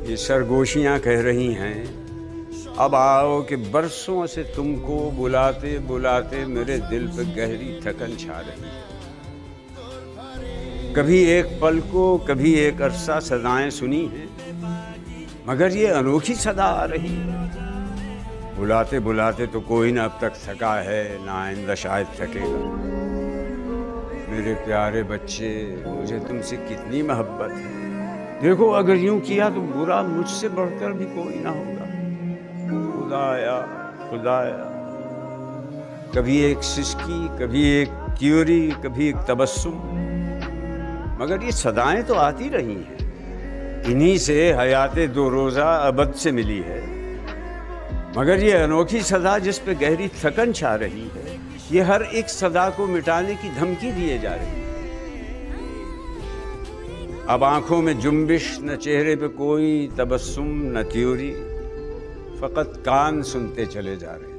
ये सरगोशियाँ कह रही हैं, अब आओ कि बरसों से तुमको बुलाते बुलाते मेरे दिल पे गहरी थकन छा रही है। कभी एक पल को, कभी एक अरसा सदाएं सुनी हैं, मगर ये अनोखी सदा आ रही है। बुलाते बुलाते तो कोई ना अब तक थका है, ना आइंदा शायद थकेगा। मेरे प्यारे बच्चे, मुझे तुमसे कितनी मोहब्बत है। देखो, अगर यूं किया तो बुरा मुझसे बढ़कर भी कोई ना होगा। खुदाया खुदाया, कभी एक सिसकी, कभी एक क्यूरी, कभी एक तबस्सुम, मगर ये सदाएं तो आती रही हैं। इन्हीं से हयाते दो रोज़ा अबद से मिली है। मगर ये अनोखी सदा जिस पे गहरी थकन छा रही है, ये हर एक सदा को मिटाने की धमकी दिए जा रही है। अब आंखों में जुम्बिश, न चेहरे पे कोई तबस्सुम, न त्योरी, फ़कत कान सुनते चले जा रहे हैं।